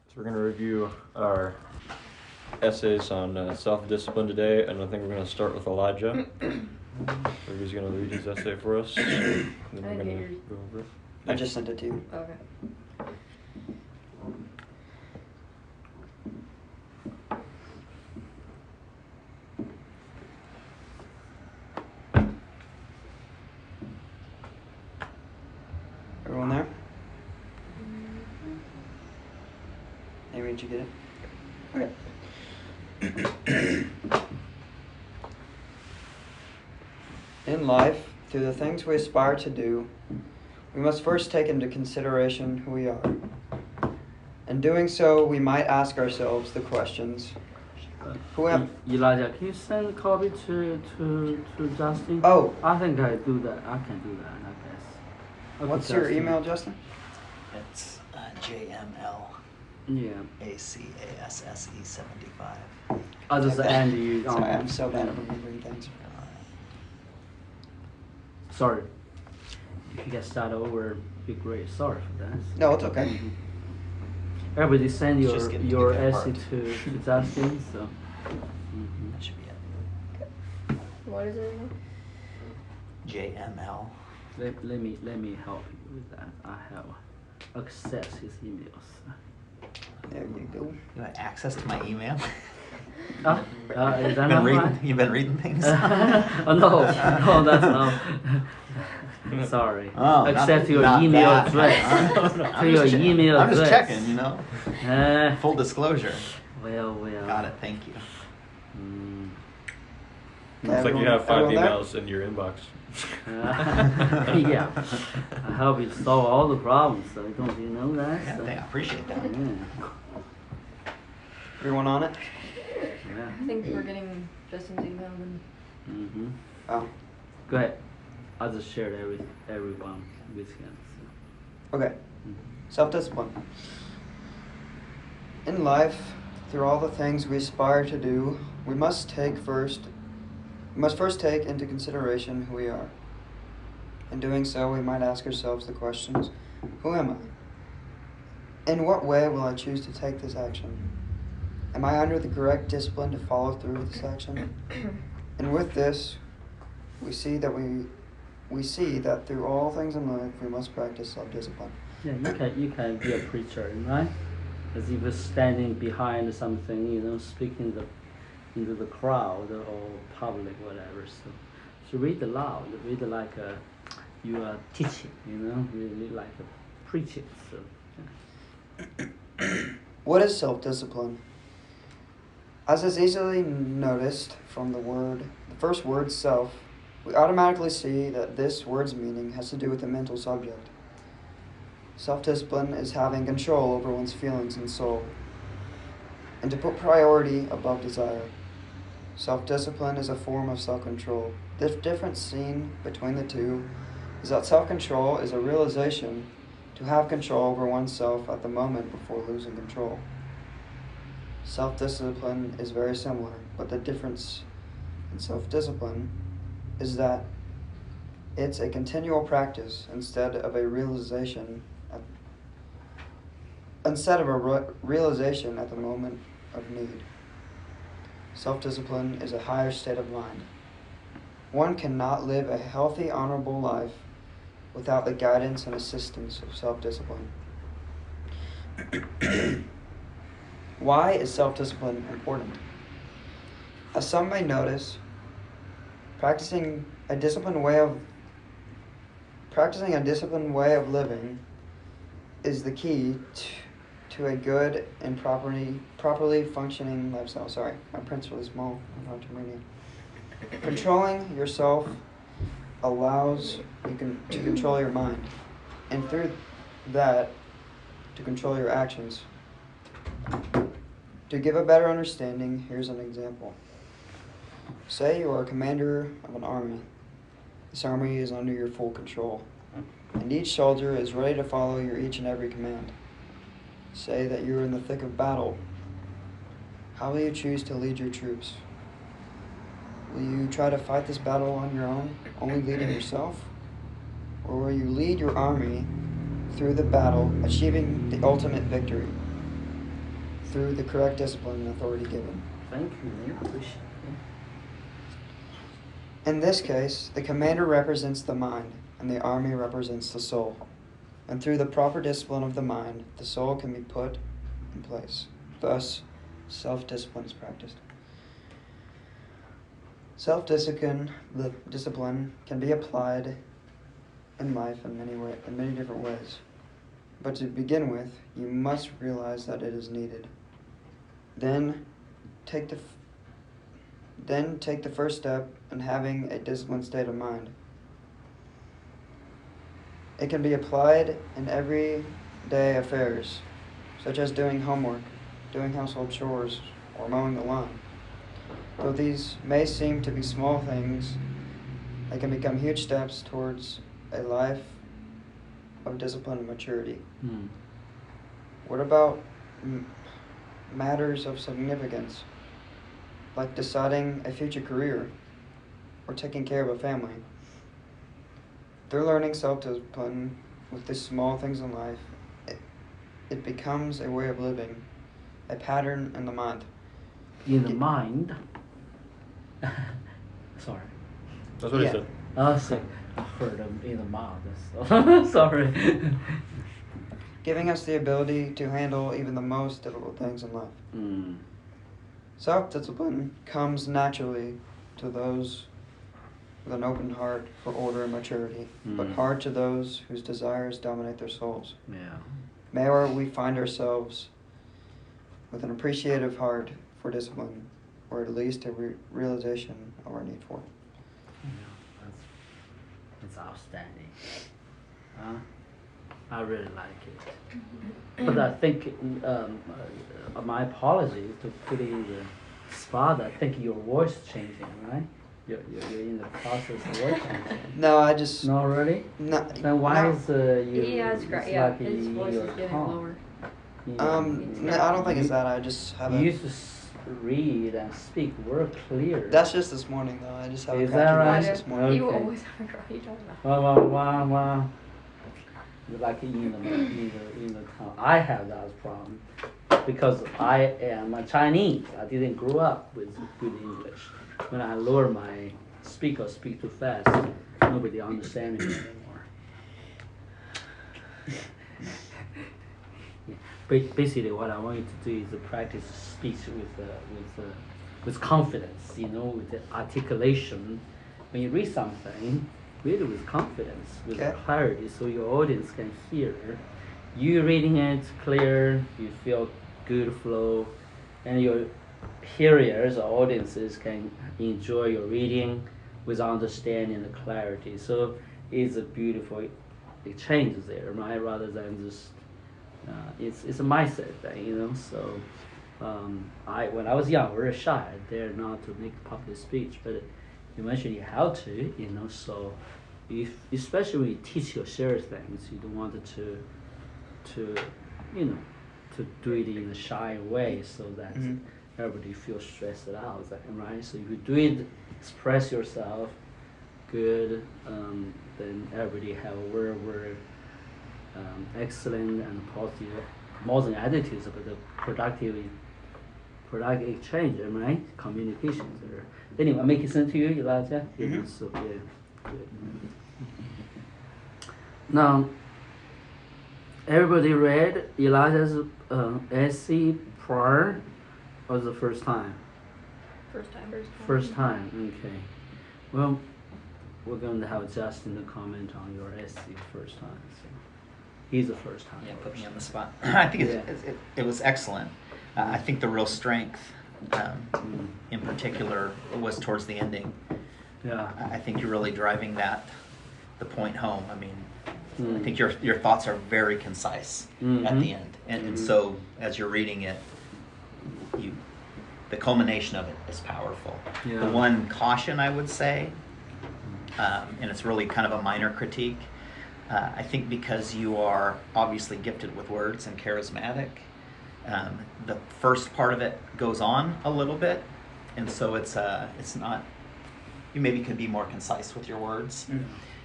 So we're going to review our essays on self-discipline today, and I think we're going to start with Elijah. So he's going to read his essay for us, and then we're going to go over it. I just sent it to you. Okay. Everyone there? Amy, did you get it? Okay. In life, through the things we aspire to do, we must first take into consideration who we are. In doing so, we might ask ourselves the questions, who am Elijah, can you send a copy to Justin? Oh. I think I do that. I can do that, I guess. Okay, What's your Justin. email, Justin? It's JML Yeah. ACASSE75. I'll just Okay. end you. Sorry, I'm so bad at remembering things. Sorry. If you can start over, it'd be great. Sorry for that. No, it's okay. Mhm. Everybody send It's just getting to your the good essay part. to Justin, so. That should be it. What is it again? JML. Let me help you with that. I have access his emails. There you go. You have access to my email? Is that You've not been reading, right? you've been reading things? Oh no, that's not. Sorry. Oh, Accept your not email that. address. I'm To your just email I'm just address. checking, you know. Uh, Full disclosure. well. Got it, thank you. Mm. Looks like you have 5 Everyone there? emails in your inbox. Yeah. I help you solve all the problems. So don't you know that? Yeah, So, I appreciate that. yeah. Everyone on it? Yeah. I think we're getting Justin's email and Mhm. Oh, Go ahead. I'll just share everyone with him. okay. So. Self-discipline. In life, through all the things we aspire to do, we must first take into consideration who we are. In doing so, we might ask ourselves the questions, who am I? In what way will I choose to take this action? Am I under the correct discipline to follow through with this action? And with this, we see that through all things in life, we must practice self-discipline. Yeah, you can be a preacher, right? As if you're standing behind something, speaking into the crowd or public, whatever. So read aloud, read like you are teaching, really like a preaching. So. Yeah. What is self-discipline? As is easily noticed from the first word self, we automatically see that this word's meaning has to do with the mental subject. Self-discipline is having control over one's feelings and soul, and to put priority above desire. Self-discipline is a form of self-control. The difference seen between the two is that self-control is a realization to have control over oneself at the moment before losing control. Self-discipline is very similar, but the difference in self-discipline is that it's a continual practice instead of a realization at the moment of need. Self-discipline is a higher state of mind. One cannot live a healthy, honorable life without the guidance and assistance of self-discipline. Why is self-discipline important? As some may notice, practicing a disciplined way of living is the key to a good and properly functioning lifestyle. Sorry, my print's really small. I'm not reading. Controlling yourself allows you to control your mind, and through that, to control your actions. To give a better understanding, here's an example. Say you are a commander of an army. This army is under your full control, and each soldier is ready to follow your each and every command. Say that you're in the thick of battle. How will you choose to lead your troops? Will you try to fight this battle on your own, only leading yourself? Or will you lead your army through the battle, achieving the ultimate victory? through the correct discipline and authority given. Thank you, man. Appreciate it. In this case, the commander represents the mind, and the army represents the soul. And through the proper discipline of the mind, the soul can be put in place. Thus, self-discipline is practiced. Self-discipline, the discipline, can be applied in life in many different ways. But to begin with, you must realize that it is needed. Then take the first step in having a disciplined state of mind. It can be applied in everyday affairs, such as doing homework, doing household chores, or mowing the lawn. Though these may seem to be small things, they can become huge steps towards a life of discipline and maturity. What about matters of significance, like deciding a future career or taking care of a family? Through learning self-discipline with these small things in life, it becomes a way of living, a pattern in the mind. In the mind. Sorry. That's what he said. Oh, sorry. I heard him in the mouth. So sorry. Giving us the ability to handle even the most difficult things in life. Self-discipline comes naturally to those with an open heart for order and maturity, but hard to those whose desires dominate their souls. Yeah. May we find ourselves with an appreciative heart for discipline, or at least a realization of our need for it. Yeah, that's outstanding. I really like it. But I think my apologies to put in the spot. I think your voice is changing, right? You're in the process of voice changing. No, I just... Not really? No. Then why is you... He has his voice is getting lower. No, I don't think it's that. I just have You a... used to read and speak very clear. That's just this morning, though. I just have Is a that cracky right? voice this morning. You Okay. always have a crack. You talking about? Wow. Like in the town. I have that problem because I am a Chinese. I didn't grow up with good English. When I lower my speak or speak too fast, nobody understands me anymore. Basically, what I want you to do is to practice speech with confidence. With the articulation. When you read something, read it with confidence, with clarity, so your audience can hear. You reading it clear, you feel good flow, and your hearers or audiences can enjoy your reading with understanding and clarity. So it's a beautiful exchange there, right? Rather than just it's a mindset thing, So when I was young, very shy. I dared not to make public speech, but eventually how to, So especially when you teach or share things, you don't want to do it in a shy way so that everybody feels stressed out, right? So if you do it, express yourself good, then everybody have a very excellent and positive modern attitudes about the productive exchange, right? Communications there. Anyway, make it sense to you, Elijah? So yeah, good. Now, everybody read Elijah's essay prior or the first time? First time. First time, okay. Well, we're going to have Justin to comment on your essay first time. So he's the first time. Yeah, put me on the spot. I think it was excellent. I think the real strength, in particular, was towards the ending. Yeah. I think you're really driving the point home. I mean, I think your thoughts are very concise at the end, and so as you're reading it, the culmination of it is powerful. Yeah. The one caution I would say, and it's really kind of a minor critique, I think because you are obviously gifted with words and charismatic, the first part of it goes on a little bit, and so it's not. You maybe could be more concise with your words,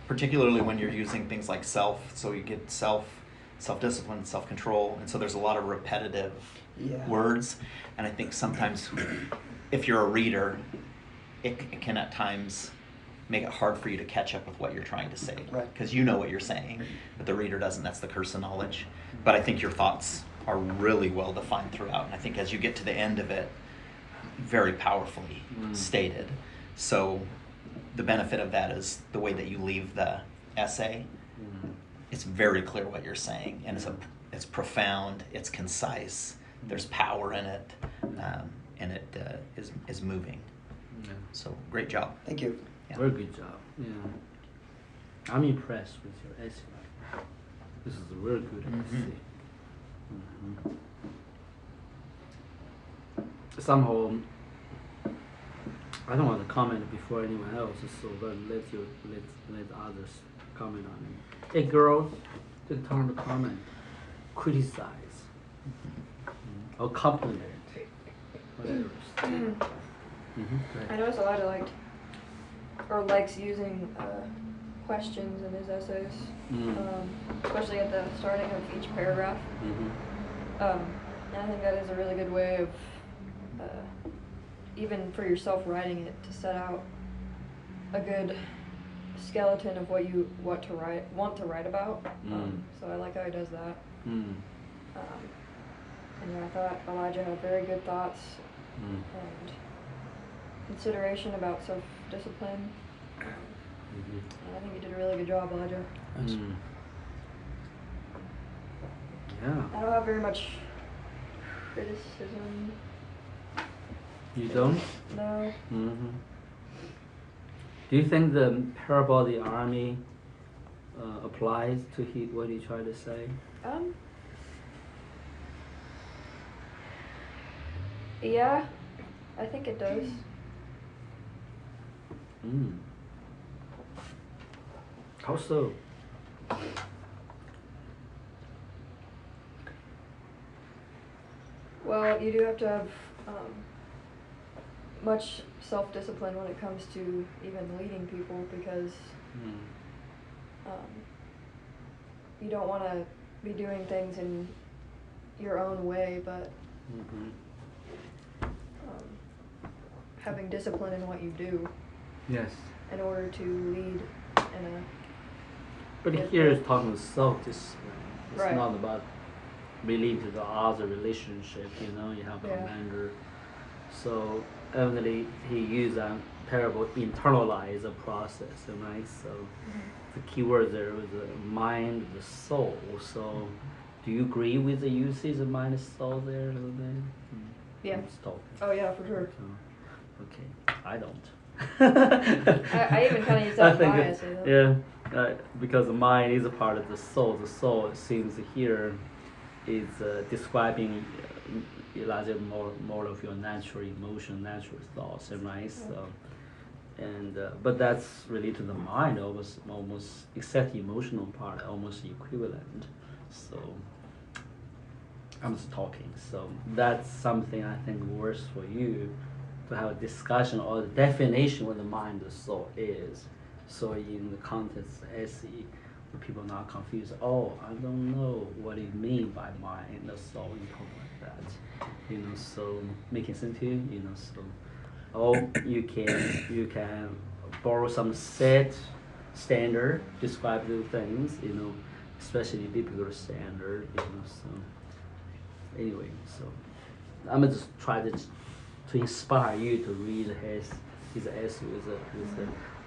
particularly when you're using things like self. So you get self, self-discipline, self-control, and so there's a lot of repetitive Yeah. words, and I think sometimes if you're a reader, it can at times make it hard for you to catch up with what you're trying to say, Right. because you know what you're saying, but the reader doesn't. That's the curse of knowledge. But I think your thoughts are really well defined throughout, and I think as you get to the end of it, very powerfully stated. So the benefit of that is the way that you leave the essay. It's very clear what you're saying, and it's profound, it's concise, there's power in it, and it is moving. Yeah. So great job. Thank you. Yeah. Very good job. Yeah. I'm impressed with your essay. This is a very good essay. Somehow, I don't want to comment before anyone else, so let others comment on it. A girl, the turn to comment, criticize, or compliment, whatever. I noticed Elijah likes using questions in his essays, especially at the starting of each paragraph. And I think that is a really good way of, even for yourself writing it, to set out a good skeleton of what you want to write about. So I like how he does that. And yeah, I thought Elijah had very good thoughts and consideration about self-discipline. And I think you did a really good job, Elijah. Yeah. I don't have very much criticism. You don't? No. Do you think the parable of the army applies to what he tried to say? Yeah, I think it does. How so? Well, you do have to have much self-discipline when it comes to even leading people, because you don't want to be doing things in your own way, but having discipline in what you do Yes. in order to lead in a... But here is talking about self-discipline. It's Right. not about related to the other relationship, you have Yeah. commander. So evidently he used a parable, internalize a process, right? So the key word there was the mind, the soul. So do you agree with the usage of mind and soul there a little bit? Yeah. I'm just talking. Oh yeah, for sure. Okay, I don't. I even kind of use that bias. Because the mind is a part of the soul. The soul, it seems here, is describing Elijah more of your natural emotion, natural thoughts, right? So, but that's related to the mind, almost except the emotional part, almost equivalent. So I'm just talking. So that's something I think works for you to have a discussion or the definition what the mind and the soul is. So in the context of essay, people not confused. Oh, I don't know what it means by mind and the soul and talk like that. So making sense to you. So you can borrow some set standard, describe the things. Especially biblical standard. So anyway, so I'm just try to inspire you to read his essay with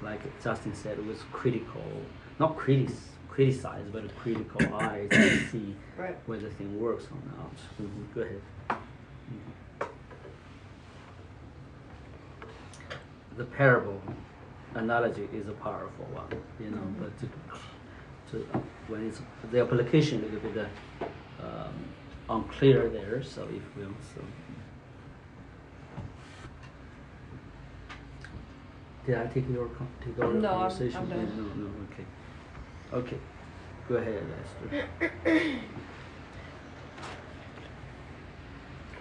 like Justin said, it was critical, not criticize, but a critical eye to see whether the thing works or not. Go ahead. The parable analogy is a powerful one, but to when it's the application a little bit unclear there. So if we also. Did I take over No, conversation? I'm done. No, okay. Go ahead, Esther.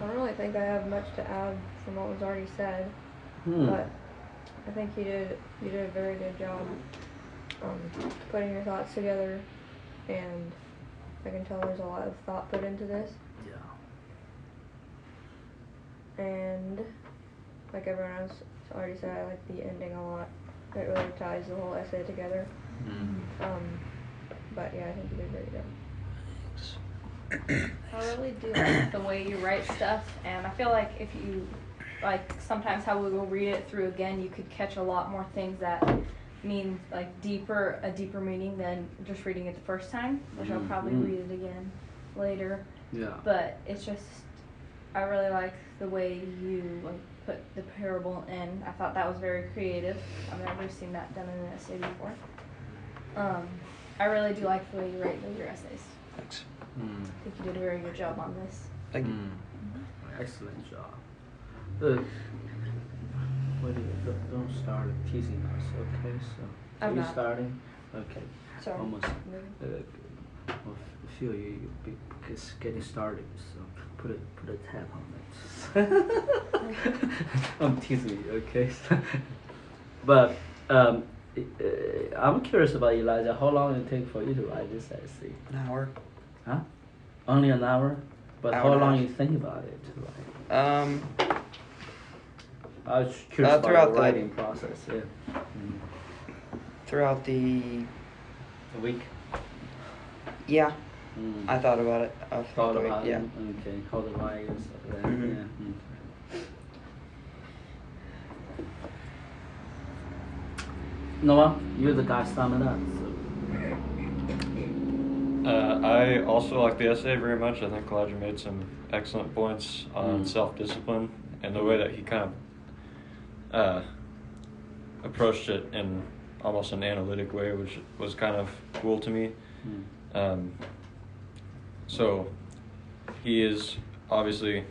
I don't really think I have much to add from what was already said, but I think you did a very good job putting your thoughts together and I can tell there's a lot of thought put into this. Yeah. And like everyone else already said, I like the ending a lot. It really ties the whole essay together. But yeah, I think you did a great job. I really do like the way you write stuff, and I feel like if you, like, sometimes how we will read it through again, you could catch a lot more things that mean, like, a deeper meaning than just reading it the first time, which I'll probably read it again later. Yeah. But it's just, I really like the way you, like, put the parable in. I thought that was very creative. I've never seen that done in an essay before. I really do like the way you write your essays. Thanks. I think you did a very good job on this. Thank you. Excellent job. Don't start teasing us, okay? So, I'm are you not. starting? Okay. Sorry. Almost. I feel you it's getting started, so put a tab on it. I'm teasing you, okay? But I'm curious about Elijah. How long did it take for you to write this essay? An hour. Huh? Only an hour? But Hour how and a long half. you think about it to write? I was curious about throughout the the- writing process. Yeah. Throughout the A week. yeah, Mm. I thought about it. Thought the week, about yeah. it. Okay. How to write and stuff like that. Mhm. Yeah. Noah, you're the guy summing up. So. I also like the essay very much. I think Elijah made some excellent points on self-discipline and the way that he kind of approached it in almost an analytic way, which was kind of cool to me. So he is obviously,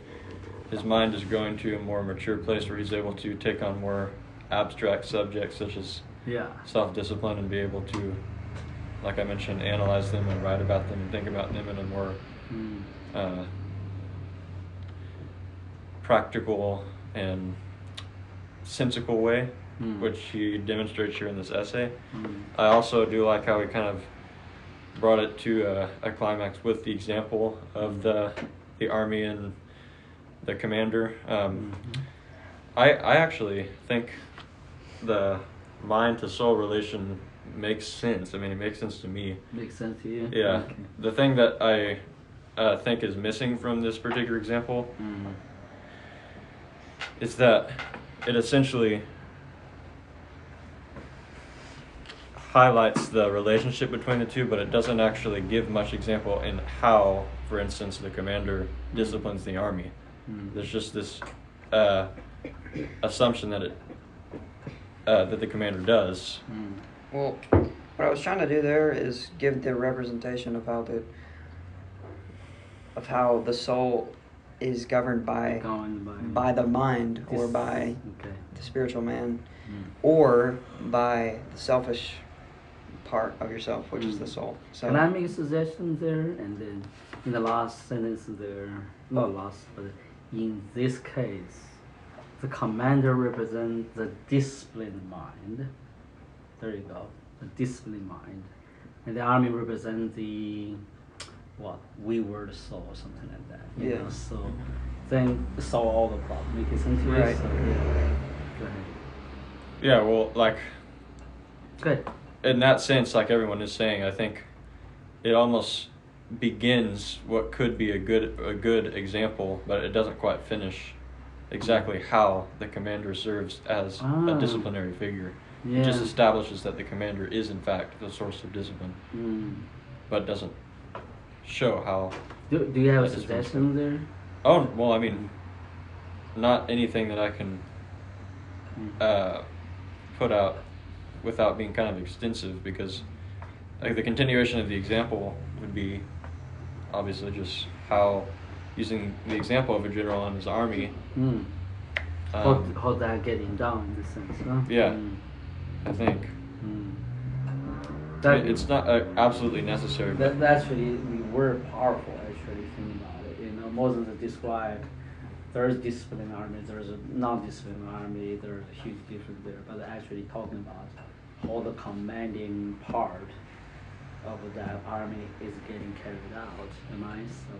his mind is going to a more mature place where he's able to take on more abstract subjects such as Yeah. self-discipline and be able to, like I mentioned, analyze them and write about them and think about them in a more practical and sensical way, which he demonstrates here in this essay. I also do like how he kind of brought it to a climax with the example of the army and the commander. I actually think the mind to soul relation makes sense. I mean, it makes sense to me. Makes sense to you? Yeah. Okay. The thing that I think is missing from this particular example is that it essentially highlights the relationship between the two, but it doesn't actually give much example in how, for instance, the commander disciplines the army. There's just this assumption that that the commander does. Well, what I was trying to do there is give the representation of how the soul is governed by the mind or by the spiritual man, or by the selfish part of yourself, which is the soul. So Can I make a suggestion there? And then in the last sentence there, not last, but in this case, the commander represents the disciplined mind. There you go, the disciplined mind. And the army represents the, wayward soul or something like that. You know? So then solve all the problem. Make sense to you? Right. So, yeah. Go ahead. Yeah, well, like, Good. in that sense, like everyone is saying, I think it almost begins what could be a good example, but it doesn't quite finish exactly how the commander serves as a disciplinary figure. Yeah. It just establishes that the commander is in fact the source of discipline, but doesn't show how. Do you have a that discipline's suggestion there? Oh, well, I mean, not anything that I can put out without being kind of extensive, because like the continuation of the example would be obviously just how, using the example of a general and his army, How that getting done in the sense, huh? Yeah. I think it's not absolutely necessary, but That actually the word powerful. Actually, think about it. You know, Moses described there is disciplined army, there is a non-disciplined army. There is a huge difference there. But actually talking about all the commanding part of that army is getting carried out, am I? So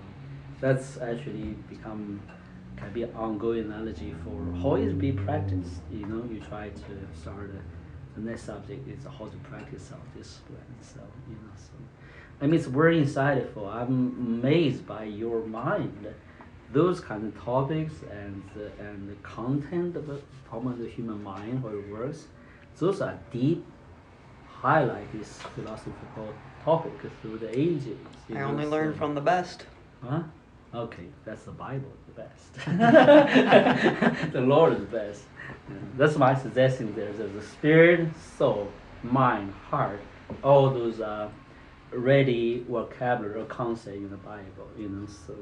that's actually can be an ongoing analogy for how it be practiced. You try to start the next subject is how to practice self-discipline. So I mean it's very insightful. I'm amazed by your mind. Those kind of topics and the content of the human mind, how it works, those are deep highlight this philosophical topic through the ages. I only learn from the best. Huh? Okay, that's the Bible, the best. The Lord is the best. That's my suggestion. There's the spirit, soul, mind, heart, all those ready vocabulary or concept in the Bible. So.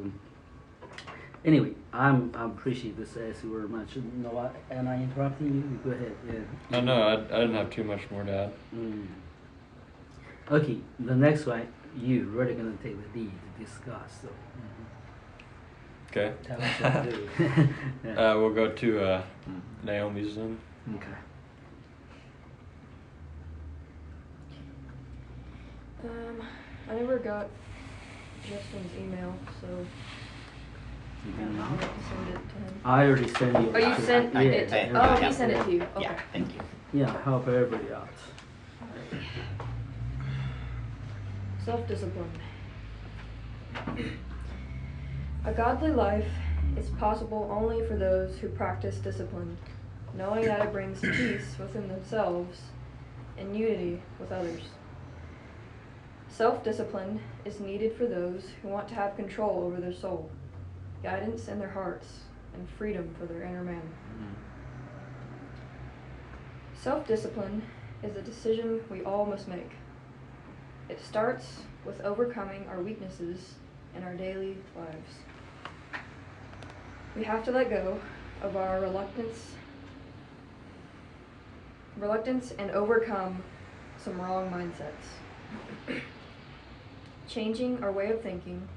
Anyway, I'm appreciate this essay very much. Noah, am I interrupting you? Go ahead. Yeah. No, I didn't have too much more to add. Okay, the next one, you really gonna take the lead to discuss. So. Okay. Tell us what to do. Yeah. We'll go to Naomi's then. Okay. I never got Justin's email, so You I can don't know now? how to send it to him. I already sent you. Oh, you sent yeah, it to yeah, he sent it to you. Okay. Yeah, thank you. yeah, help everybody out. Self-discipline. A godly life is possible only for those who practice discipline, knowing that it brings peace within themselves and unity with others. Self-discipline is needed for those who want to have control over their soul, guidance in their hearts, and freedom for their inner man. Self-discipline is a decision we all must make. It starts with overcoming our weaknesses in our daily lives. We have to let go of our reluctance and overcome some wrong mindsets. Changing our way of thinking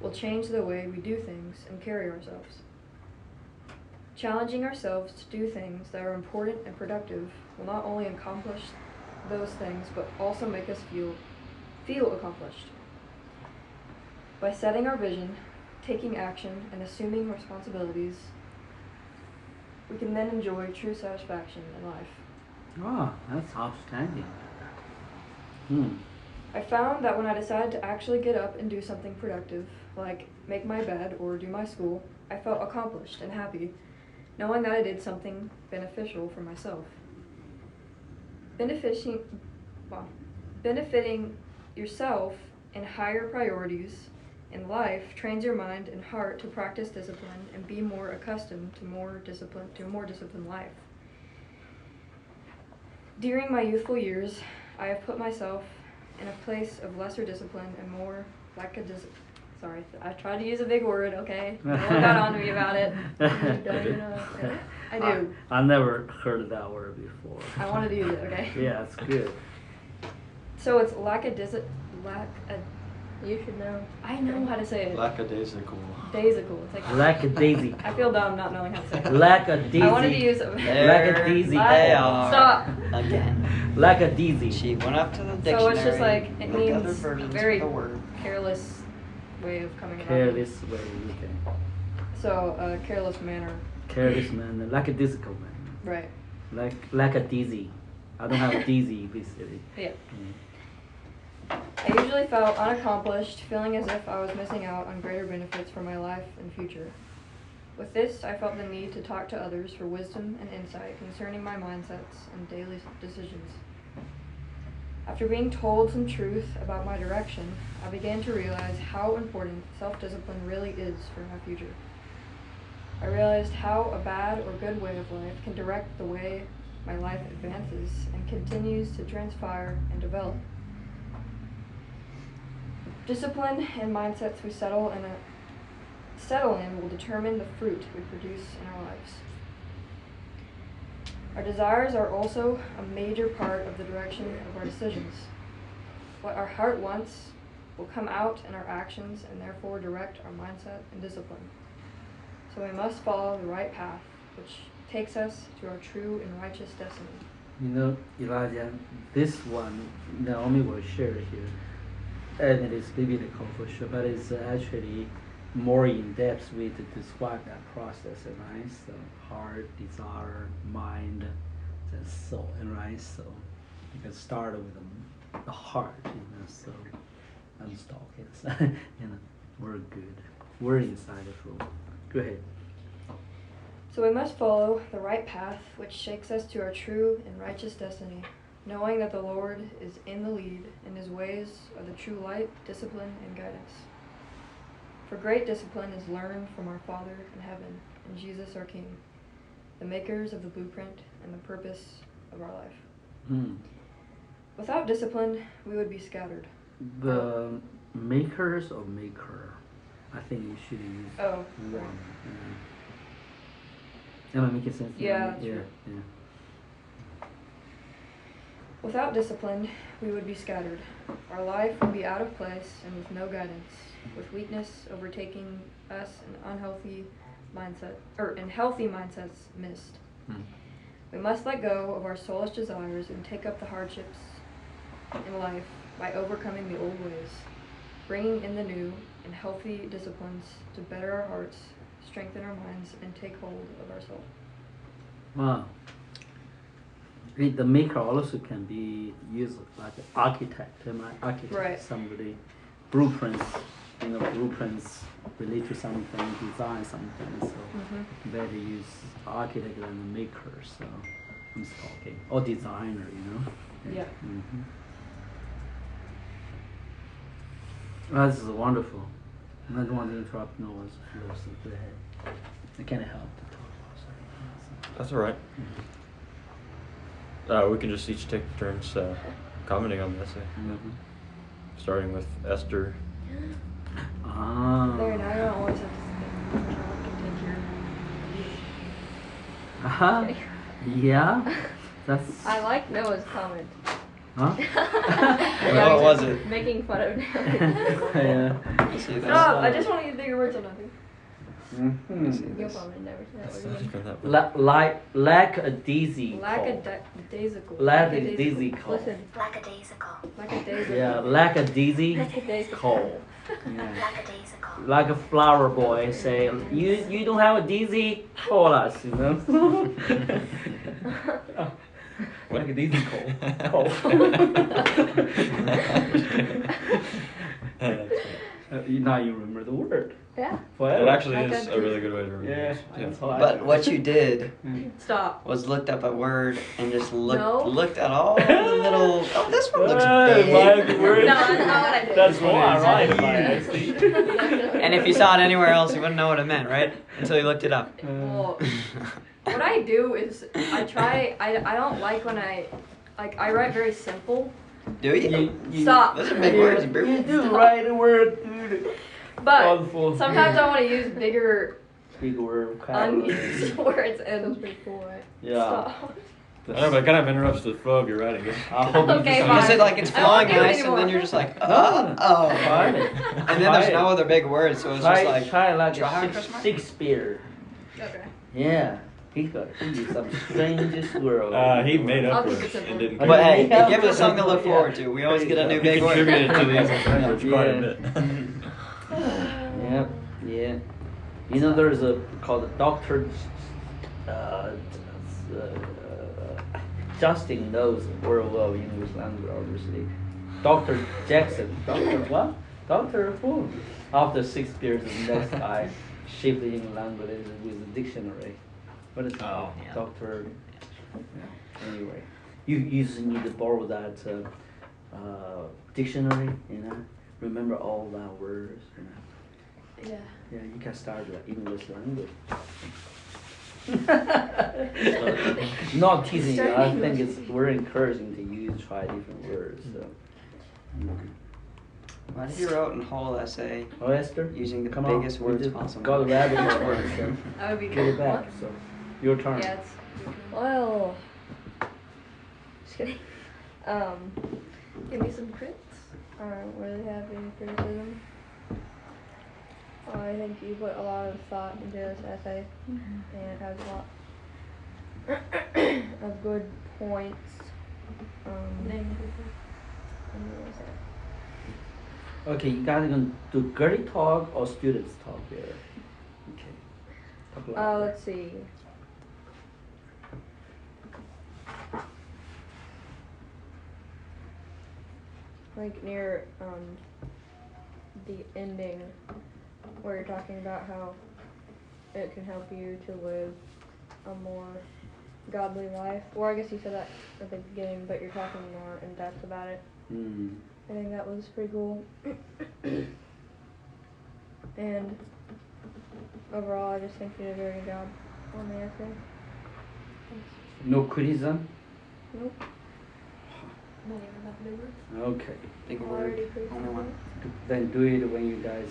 will change the way we do things and carry ourselves. Challenging ourselves to do things that are important and productive will not only accomplish those things, but also make us feel accomplished. By setting our vision, taking action, and assuming responsibilities, we can then enjoy true satisfaction in life. Oh, that's outstanding. I found that when I decided to actually get up and do something productive, like make my bed or do my school, I felt accomplished and happy, knowing that I did something beneficial for myself. Benefiting yourself and higher priorities in life trains your mind and heart to practice discipline and be more accustomed to a more disciplined life. During my youthful years, I have put myself in a place of lesser discipline and more sorry, I tried to use a big word, okay? No one got on to me about it. I do. I never heard that word before. I wanted to use it, okay? Yeah, it's good. So it's you should know. I know how to say it. Lackadaisical. Daisical. It's like Lackadaisy. I feel dumb not knowing how to say it. Lackadaisy. I wanted to use Lackadaisy. They are. Stop. Again. Lackadaisy. She went up to the dictionary. So it's just like it looked other means versions very of the word. careless way of coming about it. Careless way, okay. So careless manner. Careless man, lackadaisical man. Right. Lackadaisy. I don't have a daisy, basically. Yeah. I usually felt unaccomplished, feeling as if I was missing out on greater benefits for my life and future. With this, I felt the need to talk to others for wisdom and insight concerning my mindsets and daily decisions. After being told some truth about my direction, I began to realize how important self-discipline really is for my future. I realized how a bad or good way of life can direct the way my life advances and continues to transpire and develop. Discipline and mindsets we settle in will determine the fruit we produce in our lives. Our desires are also a major part of the direction of our decisions. What our heart wants will come out in our actions and therefore direct our mindset and discipline. So we must follow the right path, which takes us to our true and righteous destiny. You know, Elijah, this one Naomi will share here. and it is biblical for sure, but it's actually more in depth way to describe that process, right? So heart, desire, mind, and soul, right? So you can start with the heart, so I'm stalking. We're good. We're inside the room. Go ahead. So we must follow the right path, which shakes us to our true and righteous destiny, knowing that the Lord is in the lead, and his ways are the true light, discipline, and guidance. For great discipline is learned from our Father in heaven, and Jesus our King, the makers of the blueprint and the purpose of our life. Without discipline, we would be scattered. The makers or maker? I think you should use Oh, one. right. Am I making sense? Yeah, that's Yeah. true. Yeah. Without discipline, we would be scattered. Our life would be out of place and with no guidance, with weakness overtaking us and healthy mindsets missed. We must let go of our soulish desires and take up the hardships in life by overcoming the old ways, bringing in the new and healthy disciplines to better our hearts, strengthen our minds, and take hold of our soul. Wow. The maker also can be used like an architect, architect, Right. somebody, blueprints, blueprints relate to something, design something, so better use architect than the maker, so I'm talking, or designer, Yeah. That's wonderful. I don't want to interrupt Noah's flow, so go ahead. I can't help to talk about something. That's all right. We can just each take turns commenting on the essay. Starting with Esther. There, now you don't always have to take your Yeah. That's. I like Noah's comment. Huh? What was it? Making fun of Yeah. See, Stop! I just want to use bigger words on nothing. You'll probably never say that That's word not again. even that word. Lack a daisy. Lackadaisical. Lackadaisical. Listen. Lackadaisical. Lackadaisical. Yeah, lack a daisy. Lackadaisical. Call. Yeah. Lackadaisical. Like a flower boy say, you don't have a daisy, call us, Like a daisy call. Now you remember the word. Yeah. It actually is a really good way to remember. Yeah. this. But what you did Stop. was looked up a word and just looked No. looked at all the little. Oh, this one looks Hey, big. like No, word. that's not what I did. That's what I Right. write. And if you saw it anywhere else, you wouldn't know what it meant, right? Until you looked it up. Well, what I do is I don't like when I write very simple. Do you? Stop. Those are big words, you You brute. do write a word, dude. But Wonderful. sometimes I want to use bigger Big word. unused words and Pretty cool, right? Yeah. stop. I know, but it kind of interrupts the flow of your writing. I hope you Okay, just- fine. You said like it's I won't flowing do it nice, and anymore. then you're just like, No. oh. Fine. And then there's no other big words, so it's just Try, like. try like try a a question mark? Shakespeare. Okay. Yeah. He did some strangest world. He made I'll up keep words it simple. and didn't. But hey, Yeah. it gives us something to look forward to. We always get a new He big word. contributed to the English language quite a Yeah. bit. Yeah, yeah. There's a called Dr. Justin knows very well English language, obviously. Dr. Jackson. Dr. what? Dr. who? After Shakespeare, the next guy shaped the English language with a dictionary. What is it? Oh, yeah. Dr. Yeah. Anyway, you just need to borrow that dictionary, remember all that words, Yeah. Yeah, you can start the English language. Not teasing you, I think it's very encouraging to use, try different words. So. What if you wrote a whole essay Oh, Esther? using the Come on, biggest you words just possible? got a rabbit in the word, so That would be get good. it back. So, your turn. Yeah, it's. Well, just kidding. Give me some crits. I don't really have any criticism. I think you put a lot of thought into this essay, and it has a lot of good points. What was Okay, you guys gonna do girly talk or students talk here? Okay. Talk louder. Let's see. Like near the ending, where you're talking about how it can help you to live a more godly life. Or I guess you said that at the beginning, but you're talking more in depth about it. Mm. I think that was pretty cool. And overall, I just think you did a very good job on the essay. Thanks. No criticism? Nope. Not even that big word. Okay. Big Already word. pretty Only one. Then do it when you guys,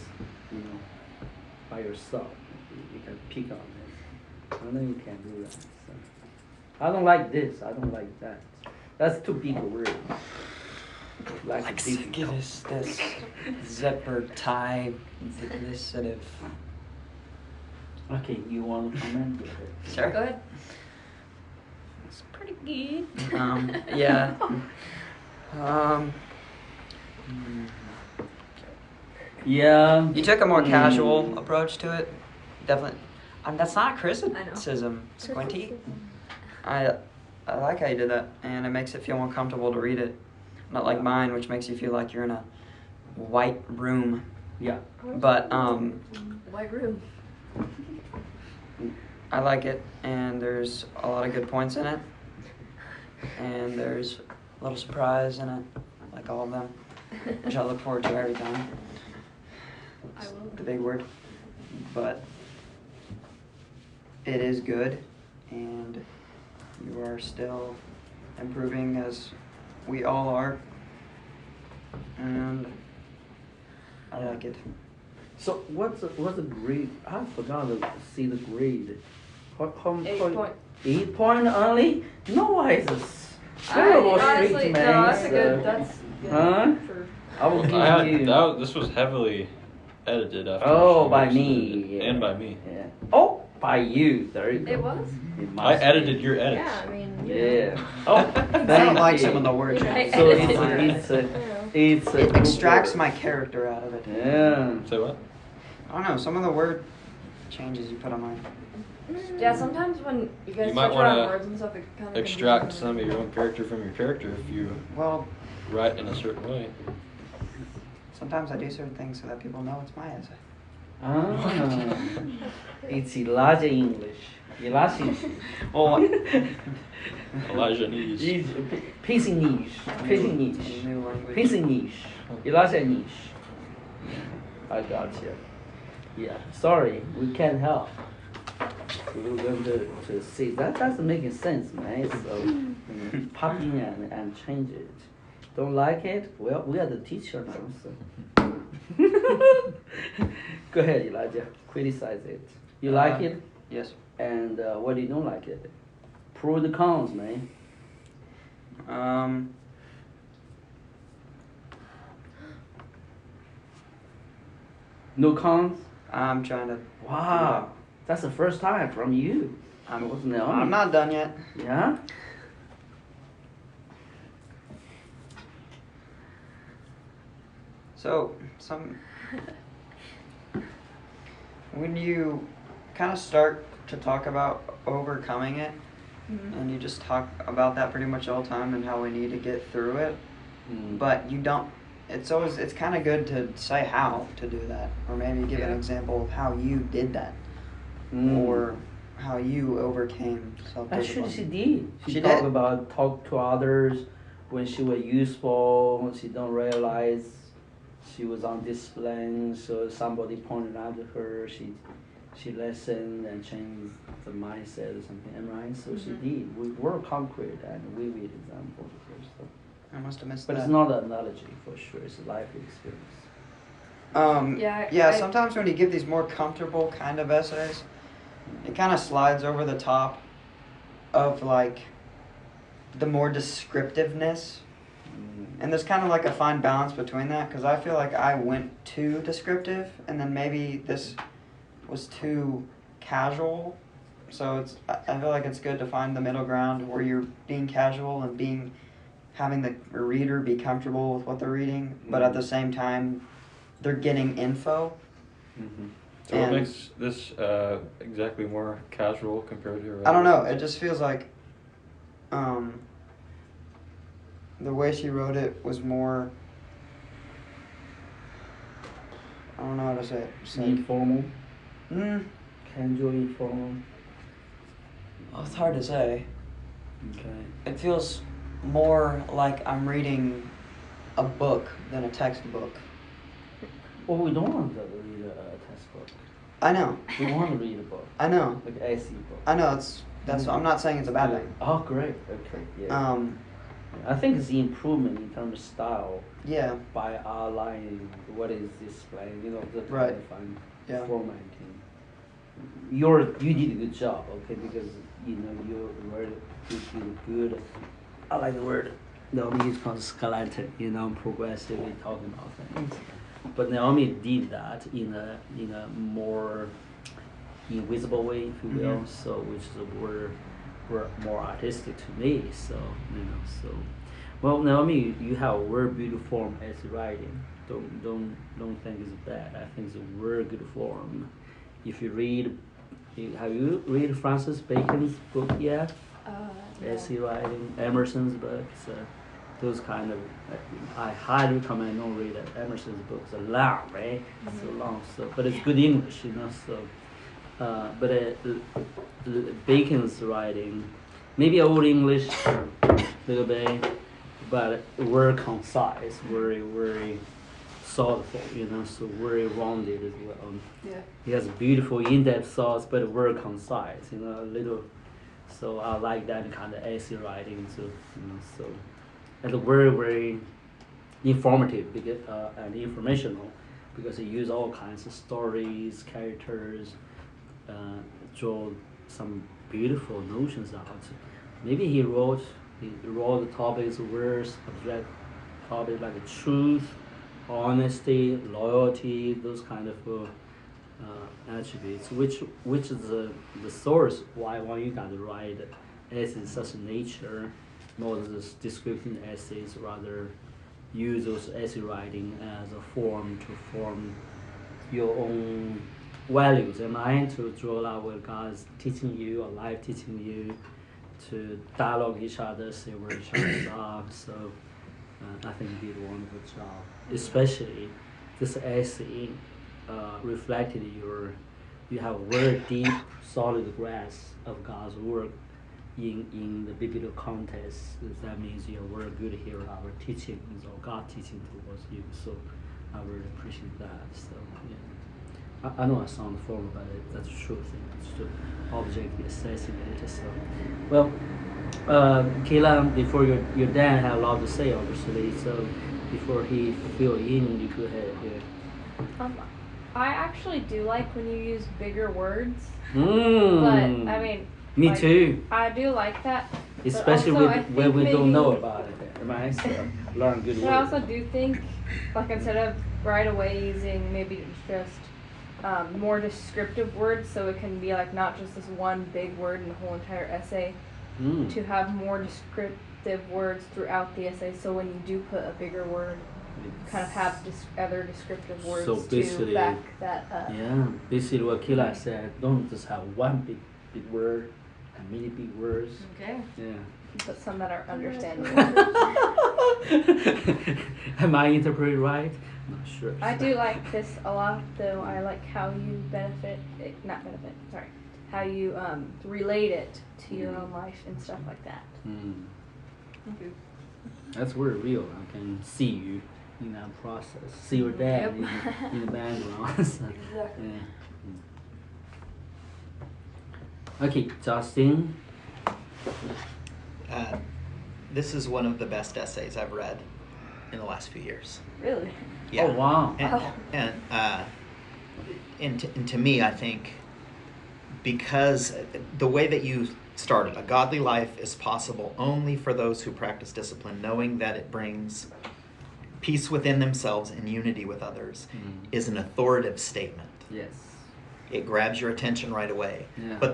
by yourself. You can pick on it. I know you can do that. So. I don't like this. I don't like that. That's too big a word. Like this zipper tie this sort of. Okay, you want to comment? Go ahead. Sure. Go ahead. It's pretty good. Yeah. Yeah. You took a more casual approach to it. Definitely. That's not criticism, Squinty. I like how you did that, and it makes it feel more comfortable to read it. Not like mine, which makes you feel like you're in a white room. Yeah. But White room. I like it, and there's a lot of good points in it, and there's a little surprise in it, like all of them, which I look forward to every time. I will. The big word, but it is good, and you are still improving as we all are, and I like it. So what's the grade? I forgot to see the grade. How 8 point. 8 point only? No, it's Honestly, strict, no, man. that's a good. That's good. Huh? For, I will give you. This was heavily edited after. Oh, she by posted me. it, Yeah. and by me. Yeah. Oh, by you. There you go. it was. It I must edited be. your edits. Yeah, I mean. Yeah. Oh, I don't thank like you. some of the words. Yeah. you So put it's online. a It good extracts word. my character out of it. Yeah. Say what? I don't know, some of the word changes you put on mine. Yeah, sometimes when you guys You might switch around wanna words and stuff, it kind of Extract some of your own character from your character if you Well, write in a certain way. sometimes I do certain things so that people know it's my essay. Ah. It's Elijah English. Elijah. Well, Elijah Nees. Pacing niche. Pacing niche. new language. Pacing niche. Elijah niche. I got you. Yeah. Sorry, we can't help. We were going to see that doesn't make sense, man. So pop in and change it. Don't like it? Well, we are the teacher now, so. Go ahead, Elijah. Criticize it. You like it? Yes. And what do you don't like it? Pro the cons, man. No cons? I'm trying to. Wow. That's the first time from you. I'm I'm not done yet. Yeah? So, when you kind of start to talk about overcoming it, and you just talk about that pretty much all the time and how we need to get through it, but you don't, it's kind of good to say how to do that, or maybe give an example of how you did that, or how you overcame self-discipline. Actually, she did. She She talked did? about talk to others when she was useful, when she don't realize she was on discipline, so somebody pointed out to her, she listened and changed the mindset or something, right? So she did. We were concrete and vivid examples of her stuff. I must have missed But that. it's not an analogy for sure, it's a life experience. Yeah, Sometimes when you give these more comfortable kind of essays, it kind of slides over the top of like the more descriptiveness. And there's kind of like a fine balance between that, because I feel like I went too descriptive, and then maybe this was too casual. So I feel like it's good to find the middle ground where you're being casual and having the reader be comfortable with what they're reading, but at the same time they're getting info. Mm-hmm. So what makes this exactly more casual compared to? I don't know. It just feels like the way she wrote it was more. I don't know how to say it. Just like, Informal. Casual, informal. Oh, it's hard to say. Okay. It feels more like I'm reading a book than a textbook. Well, we don't want to read a textbook. I know. We want to read a book. I know. Like essay book. I know. That's. I'm not saying it's a bad thing. Oh, great. Okay. Yeah. I think it's the improvement in terms of style. Yeah. By outlining what is displayed, the Right. kind of Yeah. formatting. You did a good job, okay, because your word is good. I like the word. Naomi is called skeleton, progressively talking about things. But Naomi did that in a more invisible way, if you will. Mm-hmm. So which is a word more artistic to me. So well, Naomi, you have a very beautiful form as writing. Don't think it's bad. I think it's a very good form. If you read, have you read Francis Bacon's book yet? No. Essay writing, Emerson's books, those kind of. I highly recommend don't read it. Emerson's books are long, right? So long. But it's good English, So, but Bacon's writing, maybe old English, a little bit, but very concise, very thoughtful, so very rounded as well. Yeah. He has beautiful in-depth thoughts, but very concise, a little. So I like that kind of essay writing too, so. And very, very informative because, and informational because he used all kinds of stories, characters, draw some beautiful notions out. Maybe he wrote the topics, words, abstract topics like truth, honesty, loyalty, those kind of attributes, which is the source why you got to write essays such nature, more than this description essays, rather use those essay writing as a form to form your own values and to draw out what God's teaching you or life teaching you, to dialogue each other, see where each other are. So I think you did a wonderful job, especially this essay reflected you have a very deep, solid grasp of God's work in the biblical context. That means you're very good here our teachings or God teaching towards you. So I really appreciate that. So yeah, I know I sound formal, but that's the truth. It's to objectively assessing it. So well, Kayla, before your dad had a lot to say, obviously. So before he fill in, you go ahead here. I actually do like when you use bigger words, Mm. but I mean. Me like, too. I do like that. Especially when we don't know about it, right? So learn good words. But I also do think, like instead of right away using maybe just more descriptive words, so it can be like not just this one big word in the whole entire essay, to have more descriptive words throughout the essay. So when you do put a bigger word, you kind of have other descriptive words So to back that up. Yeah, basically what Kayla said, don't just have one big word. And many big words. Okay. Yeah. But some that are understandable. Am I interpreting right? I'm not sure. I do like this a lot, though. I like how you how you relate it to your own life and stuff like that. Thank you. That's very real. I can see you in that process. See your dad in the background. So, Exactly. yeah. Okay, Justin. This is one of the best essays I've read in the last few years. Really? Yeah. Oh wow. And to me, I think because the way that you started, a godly life is possible only for those who practice discipline, knowing that it brings peace within themselves and unity with others, is an authoritative statement. Yes. It grabs your attention right away. Yeah. But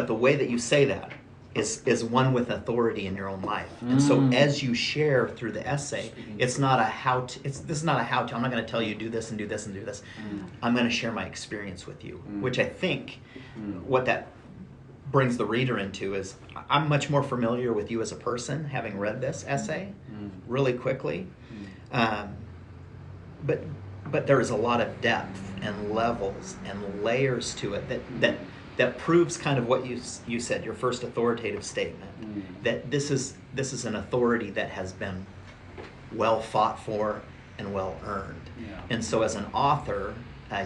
the way that you say that is one with authority in your own life. And so as you share through the essay, it's not a how to, this is not a how to. I'm not going to tell you do this and do this and do this. I'm going to share my experience with you, which I think what that brings the reader into is I'm much more familiar with you as a person, having read this essay really quickly. But there is a lot of depth and levels and layers to it that proves kind of what you said, your first authoritative statement, that this is an authority that has been well fought for and well earned. Yeah. And so as an author,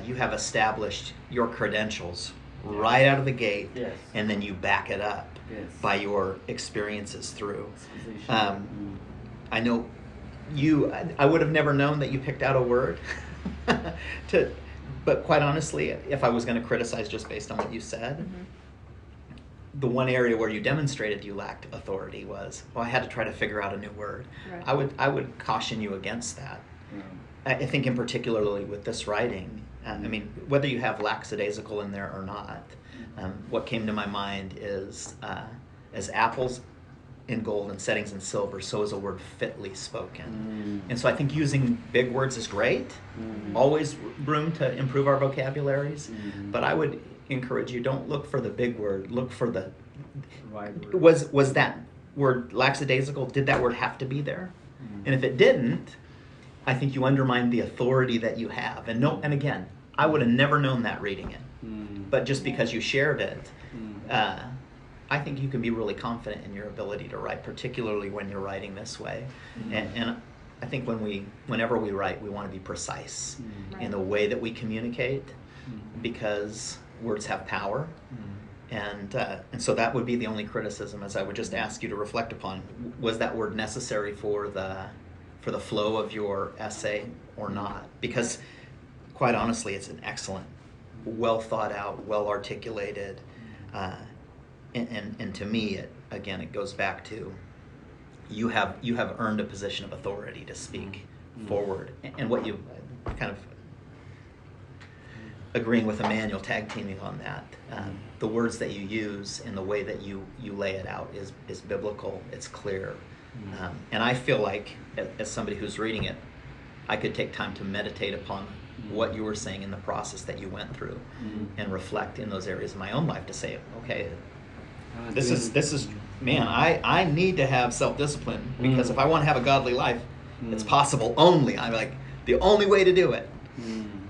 you have established your credentials right out of the gate, Yes. and then you back it up Yes. by your experiences through. Exposition. I know I would have never known that you picked out a word but quite honestly, if I was going to criticize just based on what you said, the one area where you demonstrated you lacked authority was, I had to try to figure out a new word. Right. I would caution you against that. I think in particularly with this writing, I mean, whether you have lackadaisical in there or not, what came to my mind is, as apples in gold and settings in silver, so is a word fitly spoken. And so I think using big words is great, always room to improve our vocabularies, but I would encourage you, don't look for the big word, look for the, Right. was that word lackadaisical, did that word have to be there? And if it didn't, I think you undermine the authority that you have. And again, I would have never known that reading it, but just because you shared it, I think you can be really confident in your ability to write, particularly when you're writing this way. And I think whenever we write, we want to be precise in the way that we communicate, because words have power. And so that would be the only criticism, as I would just ask you to reflect upon. Was that word necessary for the flow of your essay or not? Because quite honestly, it's an excellent, well thought out, well articulated, and to me, it goes back to you have earned a position of authority to speak forward, and what you kind of agreeing with Emmanuel, tag teaming on that. The words that you use and the way that you lay it out is biblical. It's clear, and I feel like as somebody who's reading it, I could take time to meditate upon what you were saying in the process that you went through, and reflect in those areas of my own life to say, okay, this is man, I need to have self-discipline, because if I want to have a godly life, it's possible only. I'm like, the only way to do it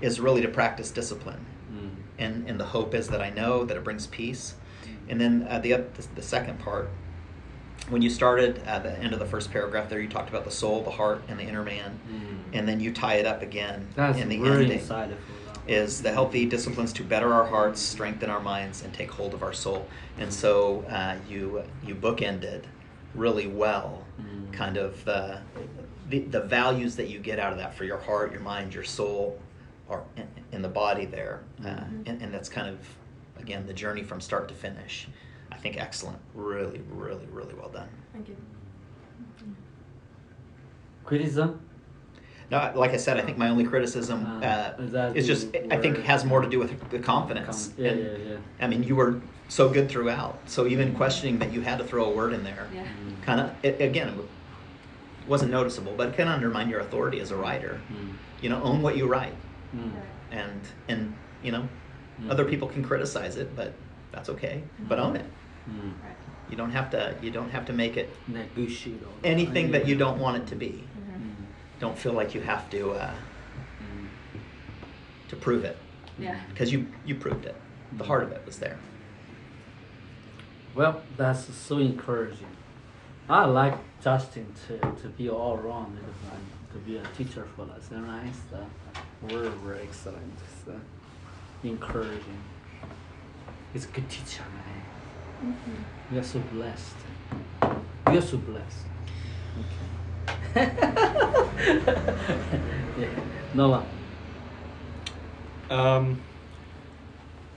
is really to practice discipline. And the hope is that I know that it brings peace. And then the second part, when you started at the end of the first paragraph there, you talked about the soul, the heart, and the inner man. And then you tie it up again in the ending. Is the healthy disciplines to better our hearts, strengthen our minds, and take hold of our soul. And so you bookended really well, kind of the values that you get out of that for your heart, your mind, your soul, or in the body there. And that's kind of, again, the journey from start to finish. I think excellent. Really, really, really well done. Thank you. Criticism? No, like I said, I think my only criticism is just, I think it has more to do with the confidence. Yeah. I mean, you were so good throughout. So even questioning that you had to throw a word in there, kind of, again, it wasn't noticeable, but it can undermine your authority as a writer. Own what you write. And other people can criticize it, but that's okay. But own it. You don't have to make it anything that you don't want it to be. Don't feel like you have to prove it. Because you proved it. The heart of it was there. Well, that's so encouraging. I like Justin to be all around, to be a teacher for us, and very excellent. It's encouraging. He's a good teacher, man. We are so blessed. We are so blessed. Okay. Yeah. Noah.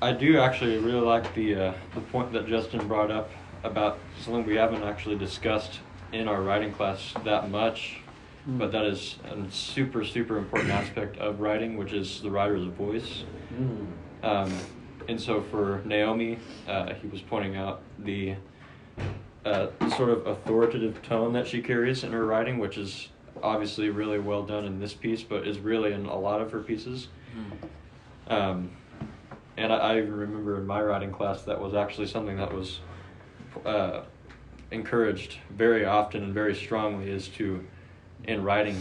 I do actually really like the point that Justin brought up about something we haven't actually discussed in our writing class that much, but that is a super, super important aspect of writing, which is the writer's voice. And so for Naomi, he was pointing out the sort of authoritative tone that she carries in her writing, which is obviously really well done in this piece, but is really in a lot of her pieces. And I remember in my writing class that was actually something that was encouraged very often and very strongly, is to, in writing,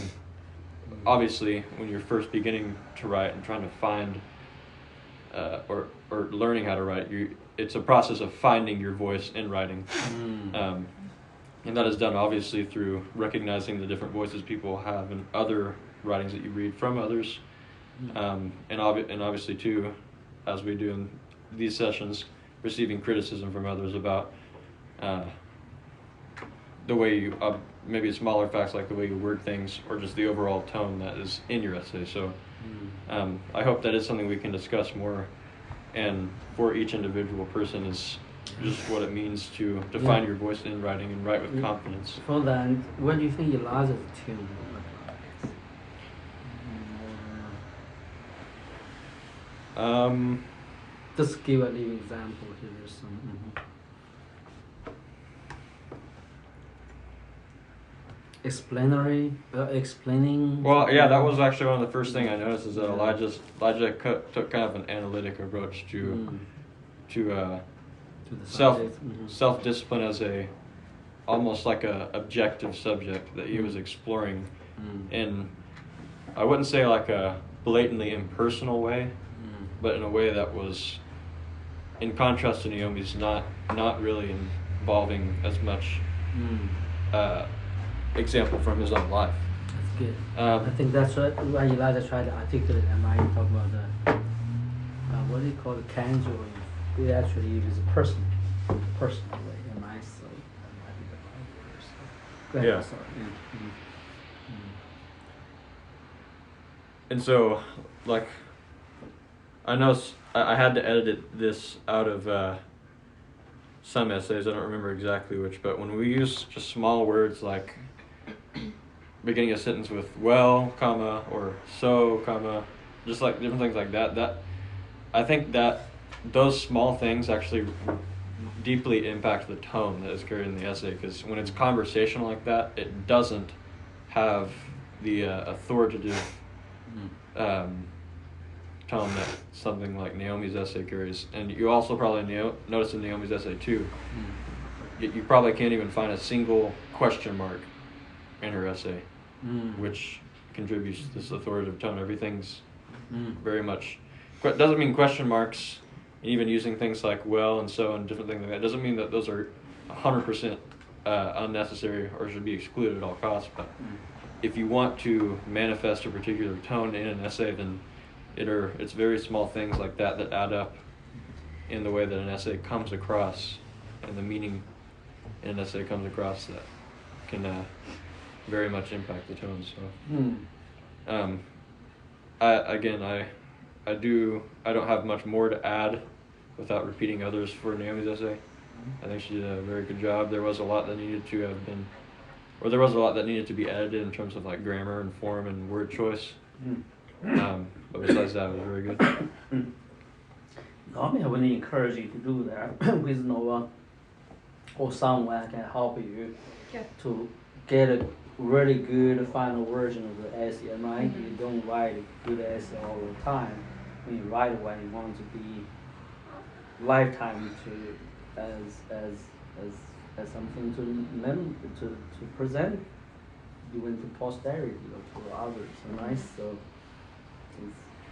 obviously when you're first beginning to write and trying to find or learning how to write, it's a process of finding your voice in writing. And that is done obviously through recognizing the different voices people have in other writings that you read from others. And obviously too, as we do in these sessions, receiving criticism from others about the way you, maybe smaller facts like the way you word things, or just the overall tone that is in your essay. So I hope that is something we can discuss more, and for each individual person is just what it means to find your voice in writing and write with confidence. For that, what do you think Elijah's tune? Just give a living example here. Explaining. Well, yeah, that was actually one of the first things I noticed, is that Elijah took kind of an analytic approach to self discipline as a almost like a objective subject that he was exploring in, I wouldn't say like a blatantly impersonal way, but in a way that was, in contrast to Naomi's, not really involving as much example from his own life. That's good. I think that's what Elijah tried to articulate. And I talk about the what do you call it, kanji? It actually is a personal way, and I so that might be the right word. So. Go ahead. Yeah. Sorry. And so, like, I know I had to edit this out of some essays. I don't remember exactly which, but when we use just small words like beginning a sentence with well, comma, or so, comma, just like different things like that, I think that those small things actually deeply impact the tone that is carried in the essay, because when it's conversational like that, it doesn't have the authoritative tone that something like Naomi's essay carries. And you also probably notice in Naomi's essay too, you probably can't even find a single question mark in her essay, which contributes to this authoritative tone. Everything's very much, doesn't mean question marks, even using things like well and so and different things like that, doesn't mean that those are 100% unnecessary or should be excluded at all costs. But if you want to manifest a particular tone in an essay, then it's very small things like that add up in the way that an essay comes across, and the meaning in an essay comes across, that can very much impact the tone. So I don't have much more to add without repeating others for Naomi's essay. I think she did a very good job. There was a lot that needed to be edited in terms of like grammar and form and word choice. But besides that, it was very good. Normally, I would encourage you to do that with Noah or someone can help you to get a really good final version of the essay. Right? You don't write a good essay all the time. When you write one, you want to be lifetime as something to present even to posterity or to others. Right? So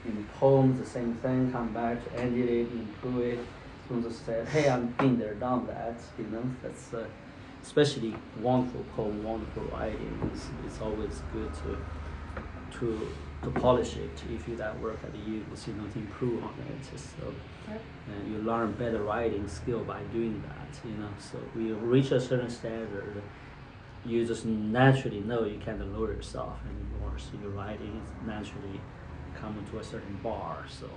in poems, the same thing. Come back to edit it, improve it. Someone just said, "Hey, I've been there, done that." That's especially wonderful poem, wonderful writing. It's always good to polish it. If you that work at the use, to improve on it. So and you learn better writing skill by doing that. So we reach a certain standard, you just naturally know you can't lower yourself anymore. So your writing is naturally coming to a certain bar. So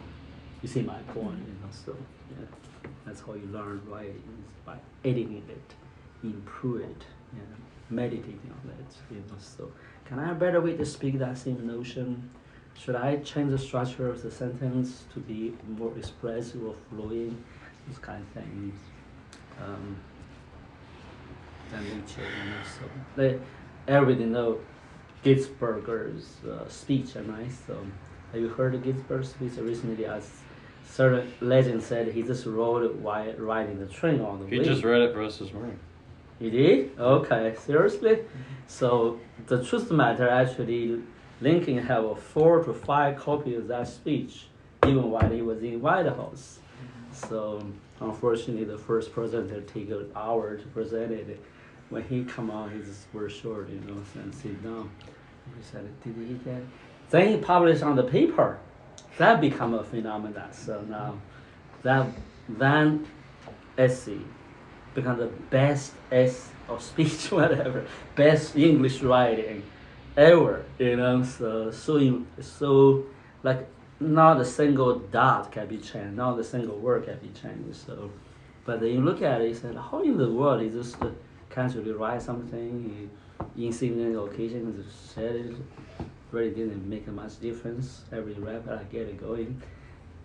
you see my point. So that's how you learn writing, is by editing it, improve it, meditating on it. So can I have a better way to speak that same notion? Should I change the structure of the sentence to be more expressive or flowing? Those kind of things. than nature. So everybody know Ginsberg's speech, right? So have you heard of Ginsberg's speech recently? As certain legend said, he just wrote it while riding the train on the way. He just read it for us this morning. You did? Okay, seriously? So the truth of the matter, actually, Lincoln have a 4 to 5 copies of that speech, even while he was in White House. So unfortunately, the first presenter take an hour to present it. When he come out, he just very short, and sit down. He said, "Did he get?" Then he published on the paper. That become a phenomenon. So now, that essay become the best essay or speech, whatever, best English writing ever. So like not a single dot can be changed, not a single word can be changed. So, but then you look at it, you say, how in the world is just casually write something, insignificant occasion, just said it, really didn't make much difference. Every rapid I get it going,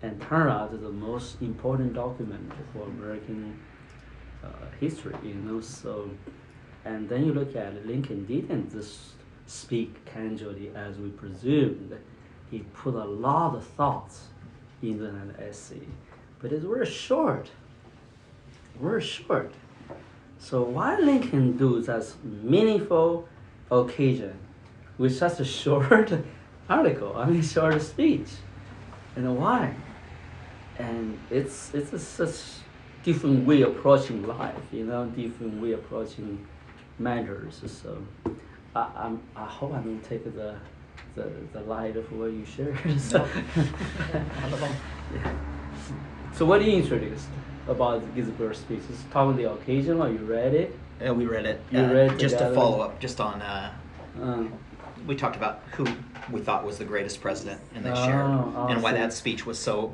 and turn out the most important document for American history, So, and then you look at it, Lincoln didn't just speak casually as we presumed. He put a lot of thoughts in that essay, but it's very short. Very short. So why Lincoln do such meaningful occasion with such a short article? Short speech, and why? And it's such different way approaching life, different way approaching matters. So I hope I don't take the light of what you shared. So, yeah. So what do you introduced about Ginsberg's speech? Just talking the occasion, or you read it? Yeah, we read it. You read just together? to follow up, just on. We talked about who we thought was the greatest president, and they shared, and why that speech was so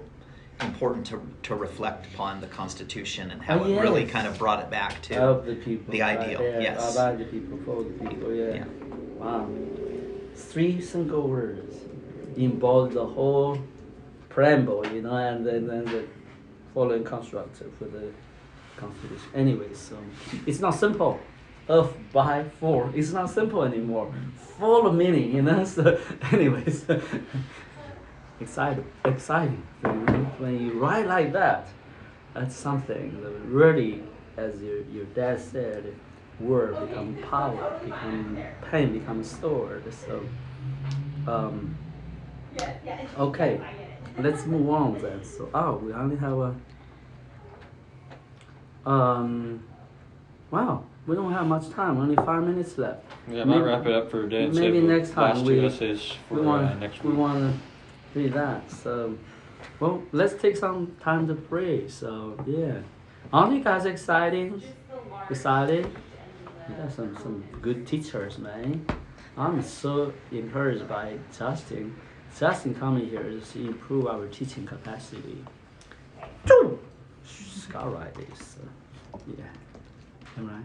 important to reflect upon the Constitution and how it really kind of brought it back to of the people, the ideal. Right? Yes, about the people, for the people. Yeah. Wow. 3 single words involve the whole preamble, and then the following construct for the Constitution. Anyway, so it's not simple. Of, by, for. It's not simple anymore. Full of meaning, So, anyways, exciting. When you write like that, that's something that really, as your dad said, word become power, become pen, become sword. So, okay, let's move on then. So, we only have wow, we don't have much time. Only 5 minutes left. Yeah, I might wrap it up for today. And Maybe save the next time last 2 essays for next week. We want to do that. So, well, let's take some time to pray. So, yeah, aren't you guys excited? Excited? You got some good teachers, man. I'm so encouraged by Justin. Justin coming here is to improve our teaching capacity. Skyrocket this. Yeah. Am I?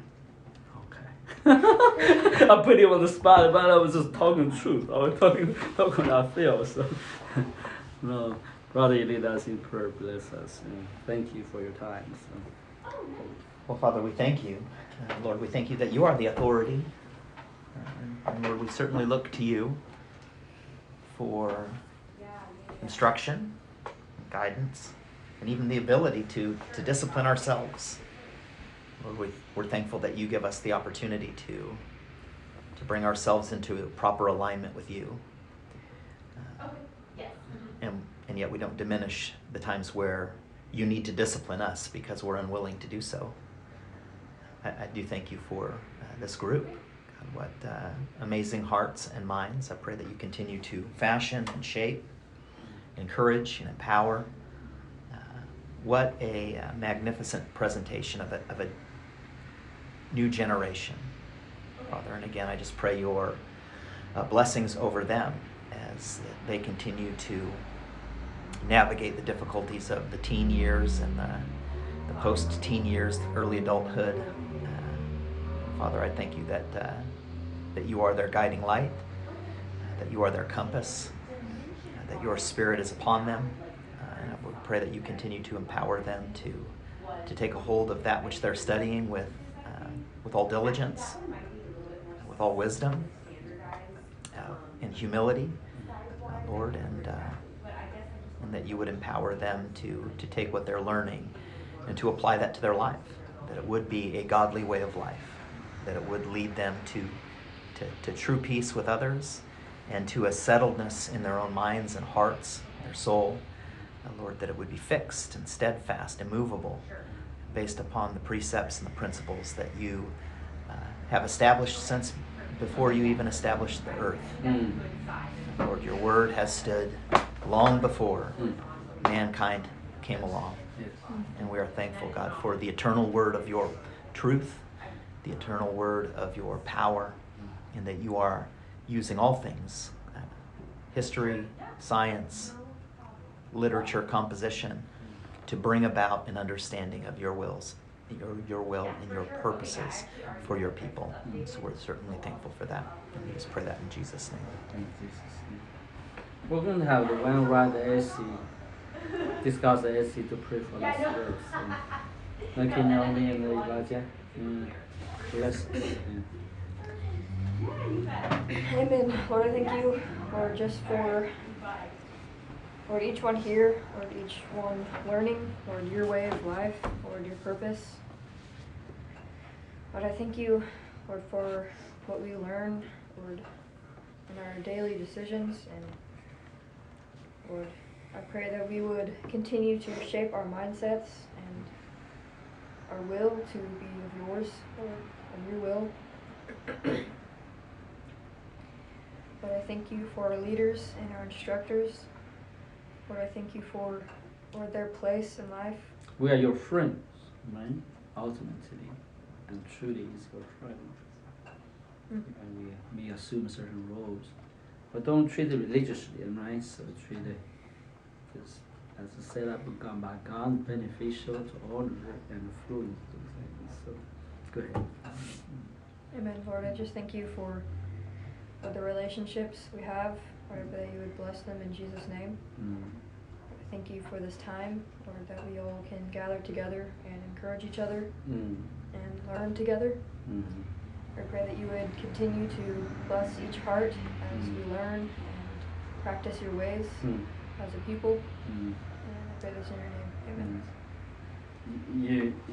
Okay. I put him on the spot, but I was just talking truth. I was talking what I feel. So, no, Brother Eli does in prayer bless us. And thank you for your time. So. Well, Father, we thank you. Lord, we thank you that you are the authority. And Lord, we certainly look to you for instruction, guidance, and even the ability to discipline ourselves. Lord, we're thankful that you give us the opportunity to bring ourselves into proper alignment with you. And yet we don't diminish the times where you need to discipline us because we're unwilling to do so. I do thank you for this group. God, what amazing hearts and minds. I pray that you continue to fashion and shape, encourage and empower. What a magnificent presentation of a new generation, Father. And again, I just pray your blessings over them as they continue to navigate the difficulties of the teen years and the post-teen years, early adulthood. Father, I thank you that you are their guiding light, that you are their compass, that your Spirit is upon them. And I would pray that you continue to empower them to take a hold of that which they're studying with with all diligence, with all wisdom, and humility, Lord, and that you would empower them to take what they're learning and to apply that to their life, that it would be a godly way of life, that it would lead them to true peace with others and to a settledness in their own minds and hearts, their soul, Lord, that it would be fixed and steadfast, immovable, based upon the precepts and the principles that you have established since before you even established the earth. Lord, your word has stood long before mankind came along. And we are thankful, God, for the eternal word of your truth, the eternal word of your power, and that you are using all things, history, science, literature, composition, to bring about an understanding of your wills, your will and your purposes for your people. So we're certainly thankful for that. And we just pray that in Jesus' name. In Jesus' name. We're going to have the one write the essay, discuss the essay to pray for this verse. Okay, Naomi and Elijah. Bless us. Amen. Lord, I thank you, Lord, just for Lord, each one here, Lord, each one learning, Lord, your way of life, Lord, your purpose. Lord, I thank you, Lord, for what we learn, Lord, in our daily decisions. And Lord, I pray that we would continue to shape our mindsets and our will to be of yours, Lord, of your will. Lord, I thank you for our leaders and our instructors. Lord, I thank you for, Lord, their place in life. We are your friends, right? Ultimately, and truly is your friend. And we assume certain roles, but don't treat it religiously, right? So treat it just as a setup by God, beneficial to honor and fluent to things. So go ahead. Amen, Lord. I just thank you for the relationships we have. Lord, I pray that you would bless them in Jesus' name. I thank you for this time, Lord, that we all can gather together and encourage each other and learn together. I pray that you would continue to bless each heart as we learn and practice your ways as a people. And I pray this in your name.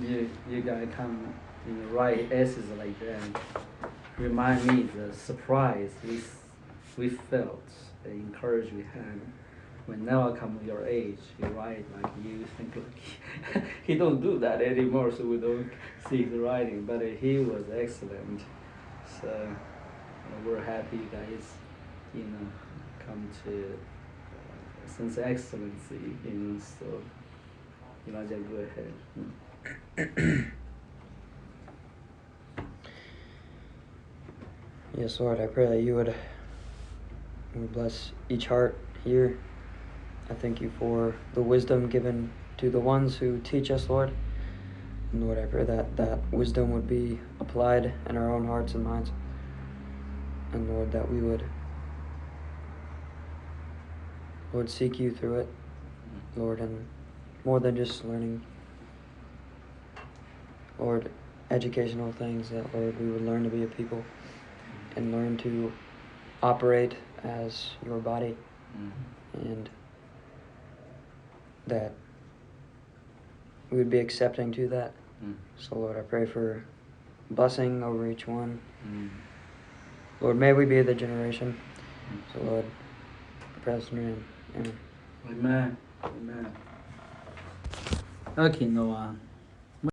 Amen. You guys come write essays like that. Remind me the surprise we felt, the encouragement we had when Noah come your age. He write like you think like he don't do that anymore, so we don't see his writing. But he was excellent. So we're happy you guys, come to sense excellency. So Elijah, go ahead. Yes, Lord, I pray that you would bless each heart here. I thank you for the wisdom given to the ones who teach us, Lord. And Lord, I pray that that wisdom would be applied in our own hearts and minds. And Lord, that we would, Lord, seek you through it, Lord, and more than just learning, Lord, educational things, that, Lord, we would learn to be a people and learn to operate as your body, and that we would be accepting to that. So Lord, I pray for blessing over each one. Lord, may we be the generation. So Lord, I pray this in your name. Amen. Amen. Amen. Okay, Noah.